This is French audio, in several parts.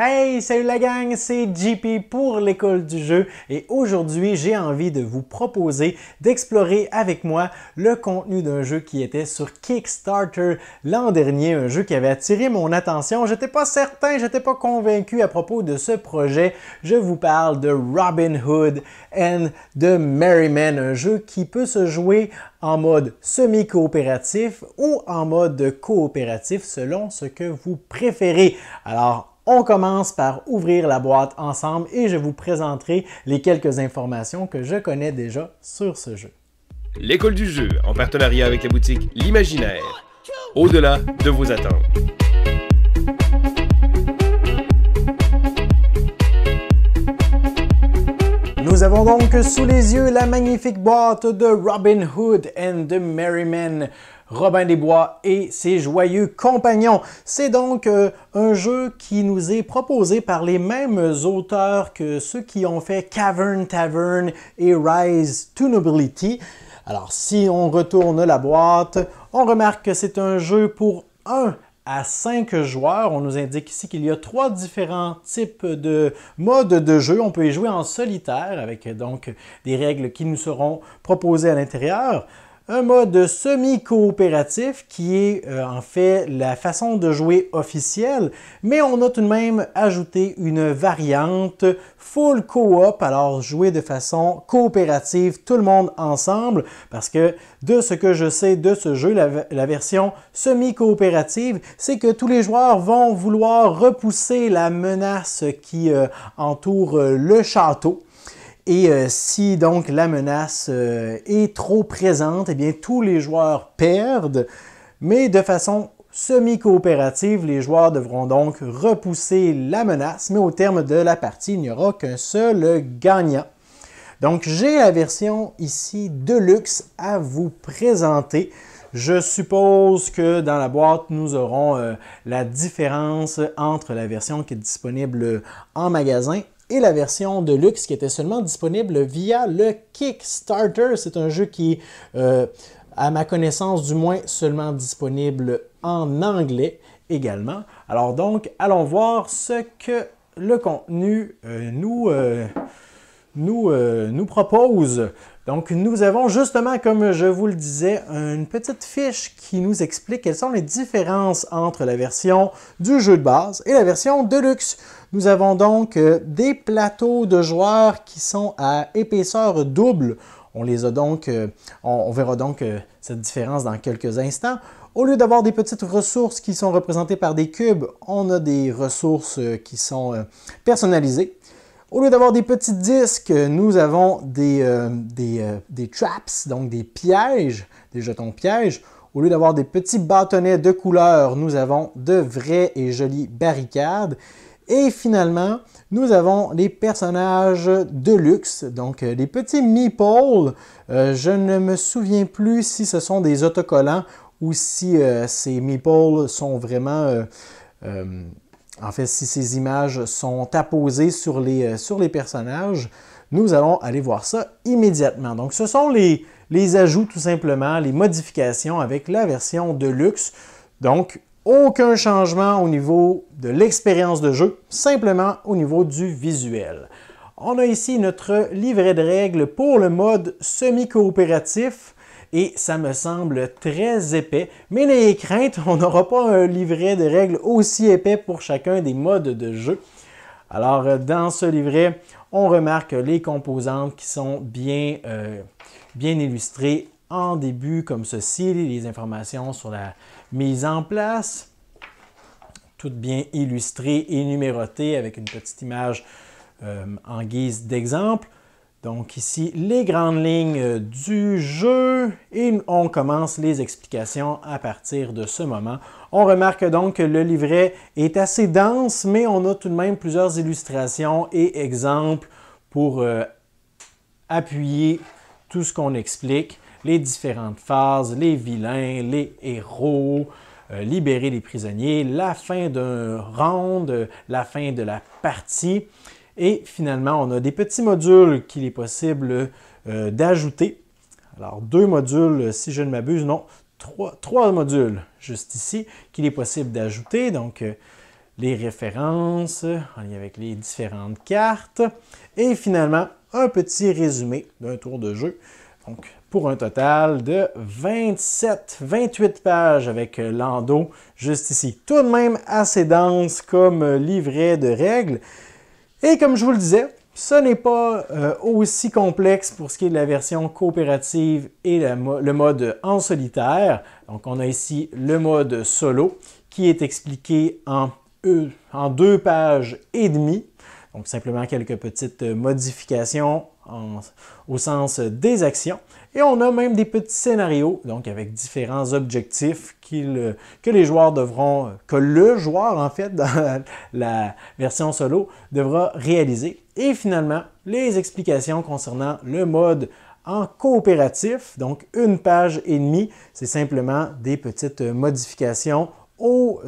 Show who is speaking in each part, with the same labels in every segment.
Speaker 1: Hey, salut la gang, c'est JP pour l'école du jeu et aujourd'hui j'ai envie de vous proposer d'explorer avec moi le contenu d'un jeu qui était sur Kickstarter l'an dernier, un jeu qui avait attiré mon attention. J'étais pas certain, j'étais pas convaincu à propos de ce projet. Je vous parle de Robin Hood and the Merry Men, un jeu qui peut se jouer en mode semi-coopératif ou en mode coopératif selon ce que vous préférez. Alors, on commence par ouvrir la boîte ensemble et je vous présenterai les quelques informations que je connais déjà sur ce jeu.
Speaker 2: L'école du jeu, en partenariat avec la boutique L'Imaginaire, au-delà de vos attentes.
Speaker 1: Nous avons donc sous les yeux la magnifique boîte de Robin Hood and the Merry Men, Robin des Bois et ses joyeux compagnons. C'est donc un jeu qui nous est proposé par les mêmes auteurs que ceux qui ont fait Cavern Tavern et Rise to Nobility. Alors si on retourne la boîte, on remarque que c'est un jeu pour 1 à 5 joueurs. On nous indique ici qu'il y a 3 différents types de modes de jeu. On peut y jouer en solitaire avec donc des règles qui nous seront proposées à l'intérieur. Un mode semi-coopératif qui est en fait la façon de jouer officielle, mais on a tout de même ajouté une variante full coop, alors jouer de façon coopérative, tout le monde ensemble, parce que de ce que je sais de ce jeu, la version semi-coopérative, c'est que tous les joueurs vont vouloir repousser la menace qui entoure le château. Et si donc la menace est trop présente, eh bien tous les joueurs perdent, mais de façon semi-coopérative, les joueurs devront donc repousser la menace, mais au terme de la partie, il n'y aura qu'un seul gagnant. Donc j'ai la version ici Deluxe à vous présenter. Je suppose que dans la boîte, nous aurons la différence entre la version qui est disponible en magasin et la version de luxe qui était seulement disponible via le Kickstarter. C'est un jeu qui est, à ma connaissance du moins, seulement disponible en anglais également. Alors donc, allons voir ce que le contenu nous propose. Donc, nous avons justement, comme je vous le disais, une petite fiche qui nous explique quelles sont les différences entre la version du jeu de base et la version Deluxe. Nous avons donc des plateaux de joueurs qui sont à épaisseur double. On verra donc cette différence dans quelques instants. Au lieu d'avoir des petites ressources qui sont représentées par des cubes, on a des ressources qui sont personnalisées. Au lieu d'avoir des petits disques, nous avons des traps, donc des pièges, des jetons pièges. Au lieu d'avoir des petits bâtonnets de couleur, nous avons de vraies et jolies barricades. Et finalement, nous avons les personnages de luxe, donc les petits meeples. Je ne me souviens plus si ce sont des autocollants ou si ces meeples sont vraiment... en fait, si ces images sont apposées sur les personnages, nous allons aller voir ça immédiatement. Donc, ce sont les ajouts tout simplement, les modifications avec la version de luxe. Donc, aucun changement au niveau de l'expérience de jeu, simplement au niveau du visuel. On a ici notre livret de règles pour le mode semi-coopératif et ça me semble très épais. Mais n'ayez crainte, on n'aura pas un livret de règles aussi épais pour chacun des modes de jeu. Alors, dans ce livret, on remarque les composantes qui sont bien illustrées en début comme ceci, les informations sur la mise en place, toutes bien illustrées et numérotées avec une petite image en guise d'exemple. Donc ici, les grandes lignes du jeu et on commence les explications à partir de ce moment. On remarque donc que le livret est assez dense, mais on a tout de même plusieurs illustrations et exemples pour appuyer tout ce qu'on explique. Les différentes phases, les vilains, les héros, libérer les prisonniers, la fin d'un round, la fin de la partie. Et finalement, on a des petits modules qu'il est possible d'ajouter. Alors, 2 modules, si je ne m'abuse, non, 3 modules juste ici qu'il est possible d'ajouter. Donc, les références en lien avec les différentes cartes et finalement un petit résumé d'un tour de jeu. Donc, pour un total de 28 pages avec l'endo juste ici. Tout de même assez dense comme livret de règles. Et comme je vous le disais, ce n'est pas aussi complexe pour ce qui est de la version coopérative et le mode en solitaire. Donc, on a ici le mode solo qui est expliqué en 2 pages et demie. Donc, simplement quelques petites modifications au sens des actions. Et on a même des petits scénarios, donc avec différents objectifs que les joueurs devront, que le joueur en fait dans la version solo devra réaliser. Et finalement, les explications concernant le mode en coopératif, donc 1 page et demie, c'est simplement des petites modifications au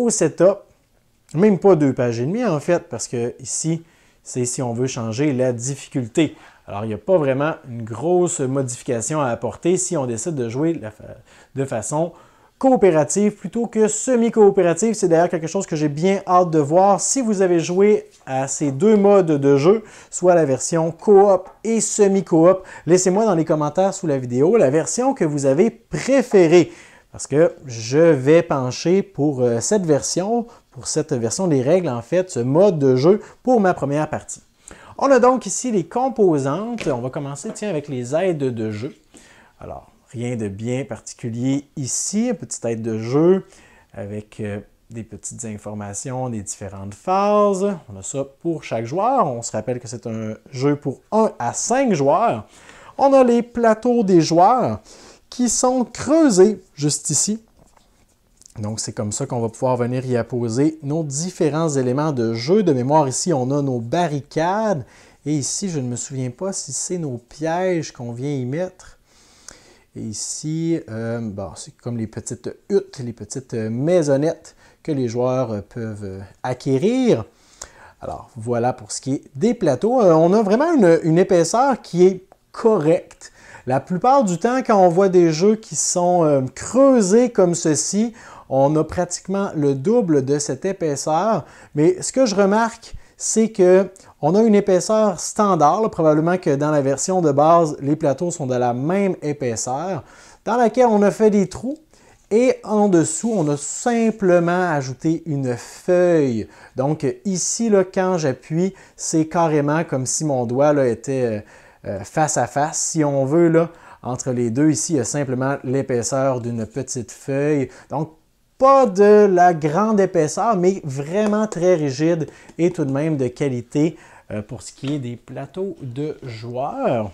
Speaker 1: setup, même pas 2 pages et demie en fait, parce que ici, c'est si on veut changer la difficulté. Alors, il n'y a pas vraiment une grosse modification à apporter si on décide de jouer de façon coopérative plutôt que semi-coopérative. C'est d'ailleurs quelque chose que j'ai bien hâte de voir. Si vous avez joué à ces 2 modes de jeu, soit la version coop et semi-coop, laissez-moi dans les commentaires sous la vidéo la version que vous avez préférée. Parce que je vais pencher pour cette version des règles, en fait, ce mode de jeu pour ma première partie. On a donc ici les composantes. On va commencer avec les aides de jeu. Alors, rien de bien particulier ici. Une petite aide de jeu avec des petites informations des différentes phases. On a ça pour chaque joueur. On se rappelle que c'est un jeu pour 1 à 5 joueurs. On a les plateaux des joueurs qui sont creusés juste ici. Donc, c'est comme ça qu'on va pouvoir venir y apposer nos différents éléments de jeu. De mémoire, ici, on a nos barricades. Et ici, je ne me souviens pas si c'est nos pièges qu'on vient y mettre. Et ici, c'est comme les petites huttes, les petites maisonnettes que les joueurs peuvent acquérir. Alors, voilà pour ce qui est des plateaux. On a vraiment une épaisseur qui est correcte. La plupart du temps, quand on voit des jeux qui sont creusés comme ceci, on a pratiquement le double de cette épaisseur. Mais ce que je remarque, c'est qu'on a une épaisseur standard. Là, probablement que dans la version de base, les plateaux sont de la même épaisseur, dans laquelle on a fait des trous. Et en dessous, on a simplement ajouté une feuille. Donc ici, là, quand j'appuie, c'est carrément comme si mon doigt là, était face à face, si on veut. Là, entre les deux, ici, il y a simplement l'épaisseur d'une petite feuille. Donc, pas de la grande épaisseur, mais vraiment très rigide et tout de même de qualité pour ce qui est des plateaux de joueurs.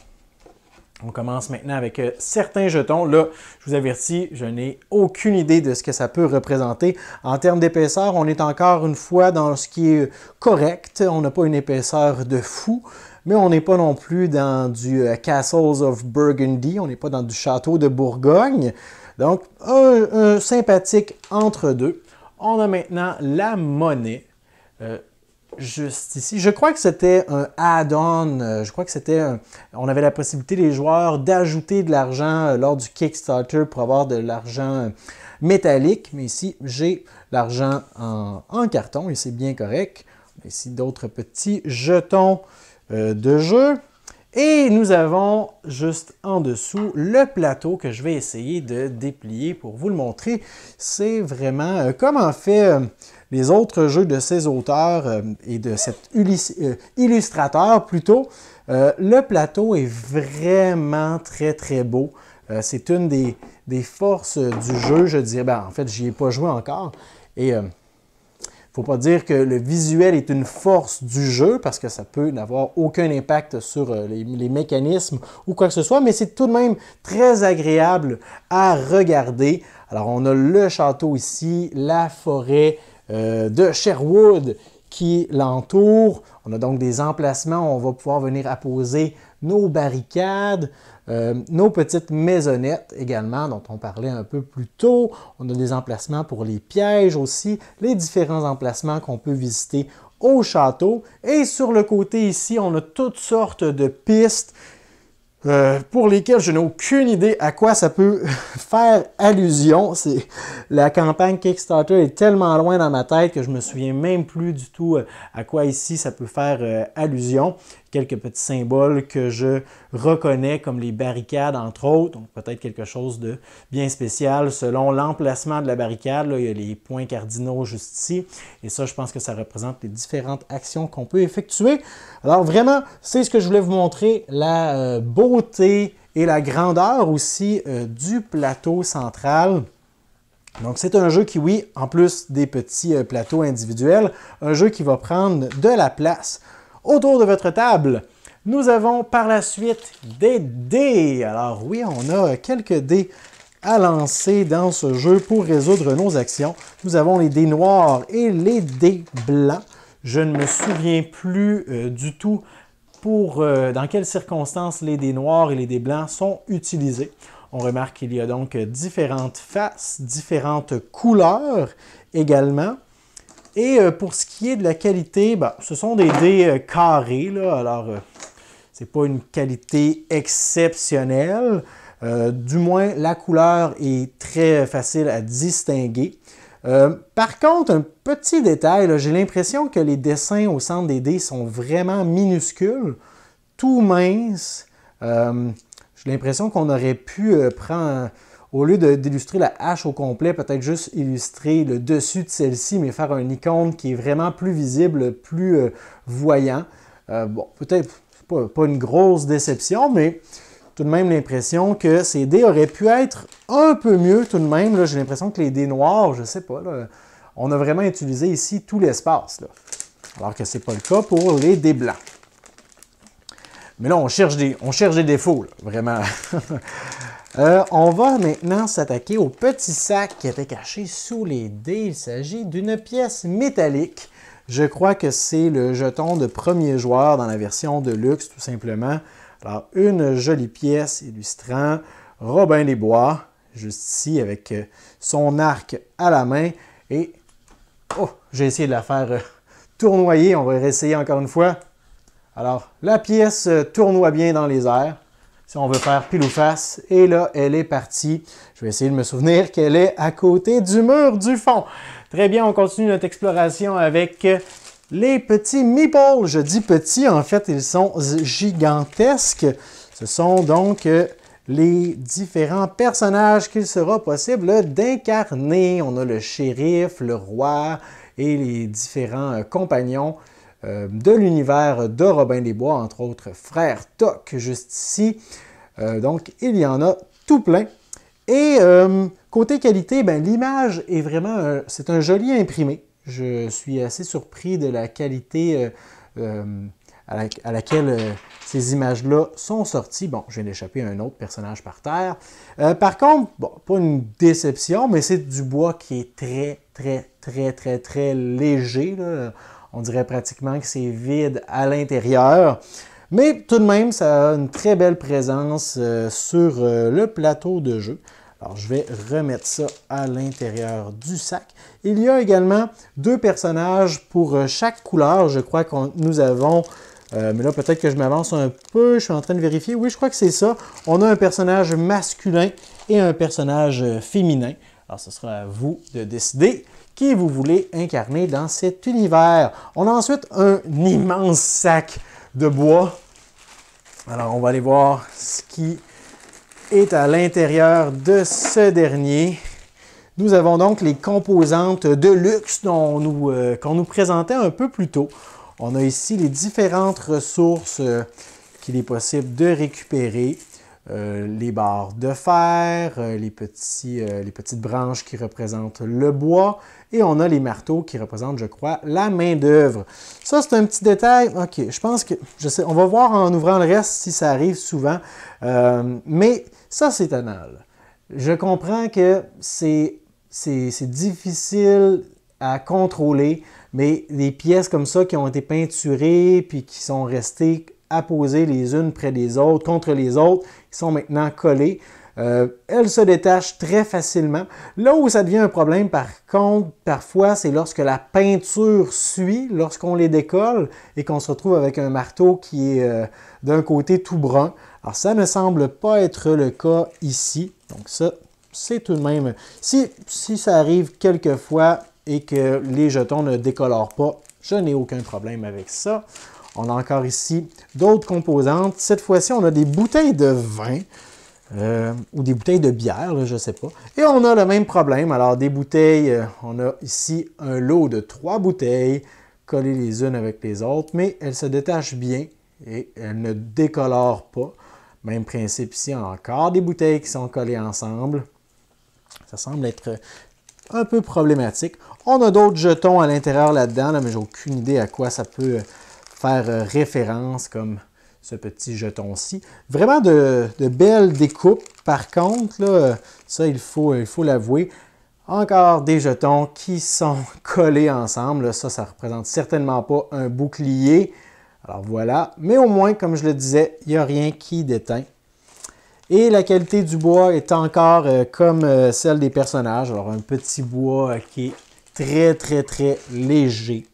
Speaker 1: On commence maintenant avec certains jetons. Là, je vous avertis, je n'ai aucune idée de ce que ça peut représenter. En termes d'épaisseur, on est encore une fois dans ce qui est correct. On n'a pas une épaisseur de fou, mais on n'est pas non plus dans du Castles of Burgundy. On n'est pas dans du château de Bourgogne. Donc, un sympathique entre-deux. On a maintenant la monnaie, juste ici. Je crois que c'était un add-on. Je crois que on avait la possibilité, les joueurs, d'ajouter de l'argent lors du Kickstarter pour avoir de l'argent métallique. Mais ici, j'ai l'argent en carton et c'est bien correct. Ici, d'autres petits jetons de jeu. Et nous avons juste en dessous le plateau que je vais essayer de déplier pour vous le montrer. C'est vraiment comme en fait les autres jeux de ces auteurs et de cet illustrateur plutôt. Le plateau est vraiment très très beau. C'est une des forces du jeu, je dirais. En fait, j'y ai pas joué encore. Et il ne faut pas dire que le visuel est une force du jeu parce que ça peut n'avoir aucun impact sur les mécanismes ou quoi que ce soit, mais c'est tout de même très agréable à regarder. Alors, on a le château ici, la forêt de Sherwood qui l'entoure. On a donc des emplacements où on va pouvoir venir apposer nos barricades, nos petites maisonnettes également, dont on parlait un peu plus tôt. On a des emplacements pour les pièges aussi, les différents emplacements qu'on peut visiter au château. Et sur le côté ici, on a toutes sortes de pistes. pour lesquels je n'ai aucune idée à quoi ça peut faire allusion. La campagne Kickstarter est tellement loin dans ma tête que je me souviens même plus du tout à quoi ici ça peut faire allusion. Quelques petits symboles que je reconnais comme les barricades entre autres, donc peut-être quelque chose de bien spécial selon l'emplacement de la barricade. Là, il y a les points cardinaux juste ici et ça je pense que ça représente les différentes actions qu'on peut effectuer. Alors vraiment, c'est ce que je voulais vous montrer, la beauté et la grandeur aussi du plateau central. Donc c'est un jeu qui, oui, en plus des petits plateaux individuels, un jeu qui va prendre de la place. Autour de votre table, nous avons par la suite des dés. Alors oui, on a quelques dés à lancer dans ce jeu pour résoudre nos actions. Nous avons les dés noirs et les dés blancs. Je ne me souviens plus du tout dans quelles circonstances les dés noirs et les dés blancs sont utilisés. On remarque qu'il y a donc différentes faces, différentes couleurs également. Et pour ce qui est de la qualité, ce sont des dés carrés, là. Alors, c'est pas une qualité exceptionnelle. Du moins, la couleur est très facile à distinguer. Par contre, un petit détail, j'ai l'impression que les dessins au centre des dés sont vraiment minuscules, tout minces. J'ai l'impression qu'on aurait pu prendre, au lieu d'illustrer la hache au complet, peut-être juste illustrer le dessus de celle-ci, mais faire un icône qui est vraiment plus visible, plus voyant. Bon, peut-être pas une grosse déception, mais tout de même l'impression que ces dés auraient pu être un peu mieux tout de même. J'ai l'impression que les dés noirs, je ne sais pas, là, on a vraiment utilisé ici tout l'espace, alors que ce n'est pas le cas pour les dés blancs. Mais là, on cherche des défauts, là, vraiment. On va maintenant s'attaquer au petit sac qui était caché sous les dés. Il s'agit d'une pièce métallique. Je crois que c'est le jeton de premier joueur dans la version de luxe, tout simplement. Alors, une jolie pièce illustrant Robin des Bois, juste ici, avec son arc à la main. Et, oh, j'ai essayé de la faire tournoyer. On va réessayer encore une fois. Alors, la pièce tournoie bien dans les airs. Si on veut faire pile ou face, et là, elle est partie. Je vais essayer de me souvenir qu'elle est à côté du mur du fond. Très bien, on continue notre exploration avec les petits meeples. Je dis petits, en fait, ils sont gigantesques. Ce sont donc les différents personnages qu'il sera possible d'incarner. On a le shérif, le roi et les différents compagnons de l'univers de Robin des Bois, entre autres Frère Toc, juste ici. Donc, il y en a tout plein. Et côté qualité, l'image est vraiment... c'est un joli imprimé. Je suis assez surpris de la qualité à laquelle ces images-là sont sorties. Bon, je viens d'échapper à un autre personnage par terre. Par contre, bon, pas une déception, mais c'est du bois qui est très léger, là. On dirait pratiquement que c'est vide à l'intérieur. Mais tout de même, ça a une très belle présence sur le plateau de jeu. Alors, je vais remettre ça à l'intérieur du sac. Il y a également deux personnages pour chaque couleur. Je crois que nous avons... mais là, peut-être que je m'avance un peu. Je suis en train de vérifier. Oui, je crois que c'est ça. On a un personnage masculin et un personnage féminin. Alors, ce sera à vous de décider qui vous voulez incarner dans cet univers. On a ensuite un immense sac de bois. Alors, on va aller voir ce qui est à l'intérieur de ce dernier. Nous avons donc les composantes de luxe qu'on nous présentait un peu plus tôt. On a ici les différentes ressources qu'il est possible de récupérer. Les barres de fer, les petites branches qui représentent le bois, et on a les marteaux qui représentent, je crois, la main-d'œuvre. Ça, c'est un petit détail. OK, je pense que... on va voir en ouvrant le reste si ça arrive souvent. Mais ça, c'est étonnant. Je comprends que c'est difficile à contrôler, mais des pièces comme ça qui ont été peinturées puis qui sont restées apposées les unes près des autres, contre les autres, qui sont maintenant collées. Elle se détache très facilement. Là où ça devient un problème, par contre, parfois, c'est lorsque la peinture suit, lorsqu'on les décolle et qu'on se retrouve avec un marteau qui est d'un côté tout brun. Alors, ça ne semble pas être le cas ici. Donc ça, c'est tout de même... Si ça arrive quelquefois et que les jetons ne décolorent pas, je n'ai aucun problème avec ça. On a encore ici d'autres composantes. Cette fois-ci, on a des bouteilles de vin ou des bouteilles de bière, là, je ne sais pas. Et on a le même problème. Alors, des bouteilles, on a ici un lot de 3 bouteilles collées les unes avec les autres, mais elles se détachent bien et elles ne décolorent pas. Même principe ici, on a encore des bouteilles qui sont collées ensemble. Ça semble être un peu problématique. On a d'autres jetons à l'intérieur là-dedans, là, mais j'ai aucune idée à quoi ça peut faire référence, comme ce petit jeton-ci. Vraiment de belles découpes. Par contre, là, ça, il faut l'avouer, encore des jetons qui sont collés ensemble. Là, ça ne représente certainement pas un bouclier. Alors voilà, mais au moins, comme je le disais, il n'y a rien qui déteint. Et la qualité du bois est encore comme celle des personnages. Alors un petit bois qui est très, très, très léger,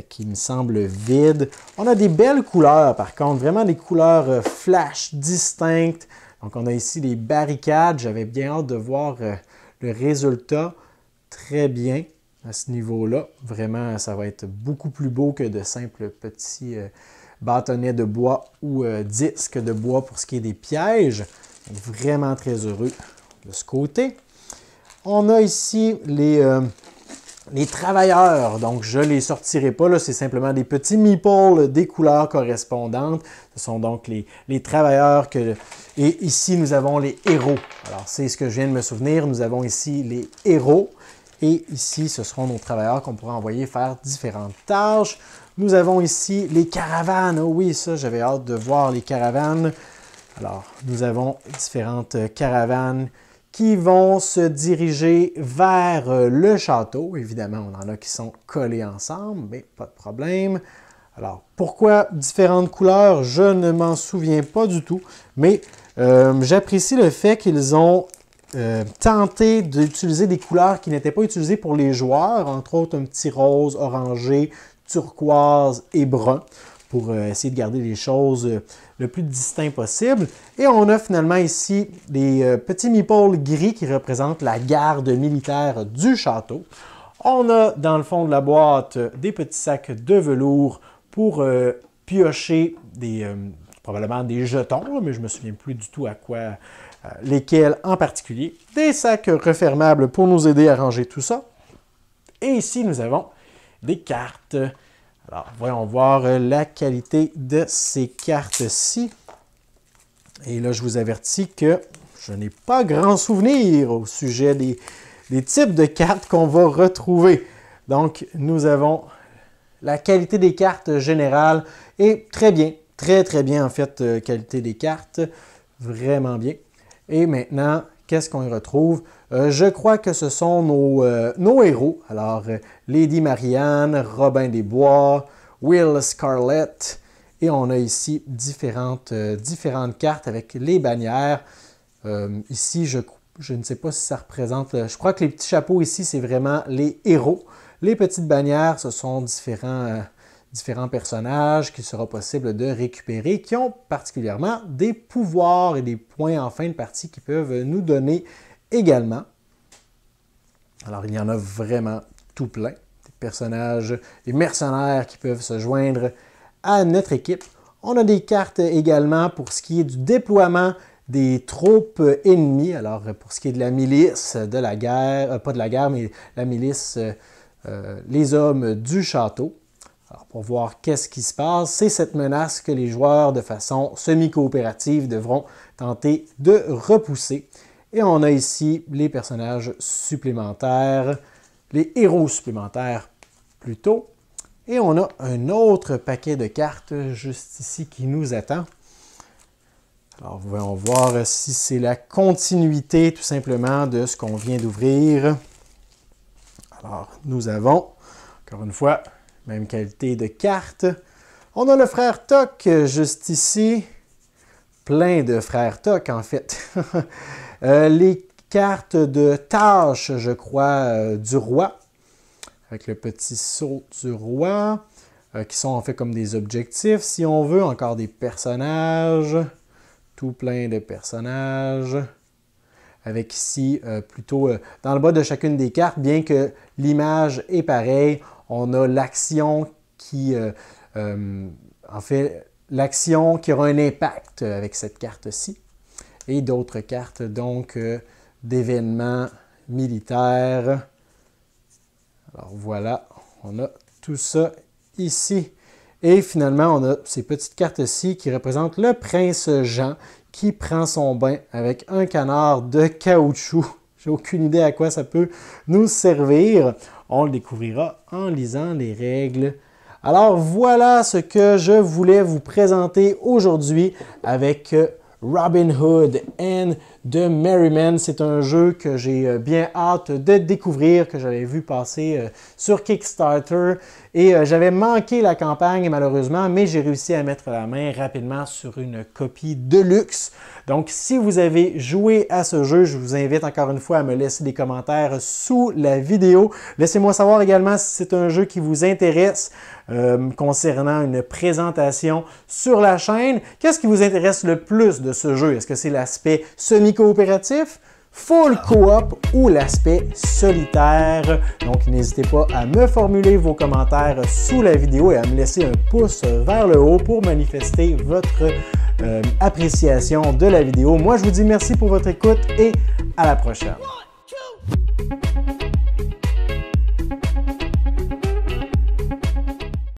Speaker 1: qui me semble vide. On a des belles couleurs, par contre, vraiment des couleurs flash distinctes. Donc on a ici les barricades. J'avais bien hâte de voir le résultat. Très bien à ce niveau-là. Vraiment, ça va être beaucoup plus beau que de simples petits bâtonnets de bois ou disques de bois pour ce qui est des pièges. Donc, vraiment très heureux de ce côté. On a ici les travailleurs. Donc, je ne les sortirai pas. Là, c'est simplement des petits meeples des couleurs correspondantes. Ce sont donc les travailleurs que... Et ici, nous avons les héros. Alors, c'est ce que je viens de me souvenir. Nous avons ici les héros. Et ici, ce seront nos travailleurs qu'on pourra envoyer faire différentes tâches. Nous avons ici les caravanes. Oh oui, ça, j'avais hâte de voir les caravanes. Alors, nous avons différentes caravanes qui vont se diriger vers le château. Évidemment, on en a qui sont collés ensemble, mais pas de problème. Alors, pourquoi différentes couleurs? Je ne m'en souviens pas du tout, mais j'apprécie le fait qu'ils ont tenté d'utiliser des couleurs qui n'étaient pas utilisées pour les joueurs, entre autres un petit rose, orangé, turquoise et brun, pour essayer de garder les choses le plus distinct possible. Et on a finalement ici des petits meeples gris qui représentent la garde militaire du château. On a dans le fond de la boîte des petits sacs de velours pour piocher probablement des jetons, mais je ne me souviens plus du tout à quoi, lesquels en particulier. Des sacs refermables pour nous aider à ranger tout ça. Et ici, nous avons des cartes. Alors, voyons voir la qualité de ces cartes-ci. Et là, je vous avertis que je n'ai pas grand souvenir au sujet des types de cartes qu'on va retrouver. Donc, nous avons la qualité des cartes générales est très bien, très très bien en fait, qualité des cartes, vraiment bien. Et maintenant, qu'est-ce qu'on y retrouve? Je crois que ce sont nos héros. Alors, Lady Marianne, Robin des Bois, Will Scarlett. Et on a ici différentes cartes avec les bannières. Ici, je ne sais pas si ça représente... je crois que les petits chapeaux ici, c'est vraiment les héros. Les petites bannières, ce sont différents personnages qu'il sera possible de récupérer, qui ont particulièrement des pouvoirs et des points en fin de partie qui peuvent nous donner également. Alors, il y en a vraiment tout plein. Des personnages, des mercenaires qui peuvent se joindre à notre équipe. On a des cartes également pour ce qui est du déploiement des troupes ennemies. Alors, pour ce qui est de la milice, de la guerre, pas de la guerre, mais la milice, les hommes du château. Alors, pour voir qu'est-ce qui se passe, c'est cette menace que les joueurs, de façon semi-coopérative, devront tenter de repousser. Et on a ici les personnages supplémentaires, les héros supplémentaires plutôt. Et on a un autre paquet de cartes juste ici qui nous attend. Alors, on va voir si c'est la continuité tout simplement de ce qu'on vient d'ouvrir. Alors, nous avons, encore une fois, même qualité de carte. On a le frère Toc juste ici. Plein de frères Toc, en fait. Les cartes de tâches, je crois, du roi, avec le petit saut du roi, qui sont en fait comme des objectifs, si on veut. Encore des personnages, tout plein de personnages. Avec ici, plutôt dans le bas de chacune des cartes, bien que l'image est pareille, on a l'action qui, en fait, l'action qui aura un impact avec cette carte-ci. Et d'autres cartes, donc, d'événements militaires. Alors voilà, on a tout ça ici. Et finalement, on a ces petites cartes-ci qui représentent le prince Jean qui prend son bain avec un canard de caoutchouc. J'ai aucune idée à quoi ça peut nous servir. On le découvrira en lisant les règles. Alors voilà ce que je voulais vous présenter aujourd'hui avec Robin Hood and the Merry Men. C'est un jeu que j'ai bien hâte de découvrir, que j'avais vu passer sur Kickstarter. Et j'avais manqué la campagne malheureusement, mais j'ai réussi à mettre la main rapidement sur une copie de luxe. Donc si vous avez joué à ce jeu, je vous invite encore une fois à me laisser des commentaires sous la vidéo. Laissez-moi savoir également si c'est un jeu qui vous intéresse concernant une présentation sur la chaîne. Qu'est-ce qui vous intéresse le plus de ce jeu? Est-ce que c'est l'aspect semi-coopératif, full coop ou l'aspect solitaire? Donc n'hésitez pas à me formuler vos commentaires sous la vidéo et à me laisser un pouce vers le haut pour manifester votre appréciation de la vidéo. Moi je vous dis merci pour votre écoute et à la prochaine.
Speaker 3: 1, 2